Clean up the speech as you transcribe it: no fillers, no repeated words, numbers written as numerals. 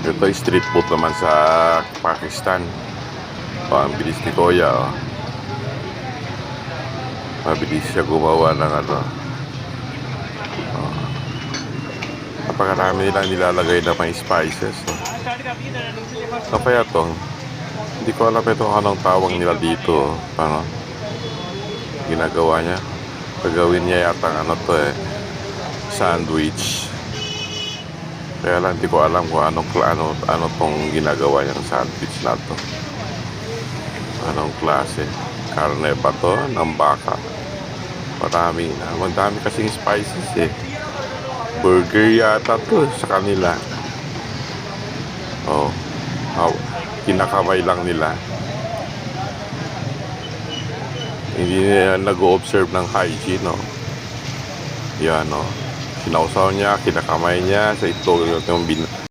Ito street food naman sa Pakistan. Ang bilis ni Kuya, oh. Mabilis siya gumawa ng ano. Oh. Napakarami nilang nilalagay na may spices. Oh. Ano kaya to? Hindi ko alam ito anong tawag nila dito. Oh. Paano? Ginagawa niya. Pagawin niya yata ano to sandwich. Kaya lang hindi ko alam kung ano tong ginagawa niyang sandwich na to. Anong klase? Karne ba to? Ng baka? Madami kasing spices Burger yata to sa kanila. Oh. Kinakamay lang nila. Hindi nila nag-o-observe ng hygiene, no? Yan, no? Sinausaw niya, kinakamay niya sa ito yung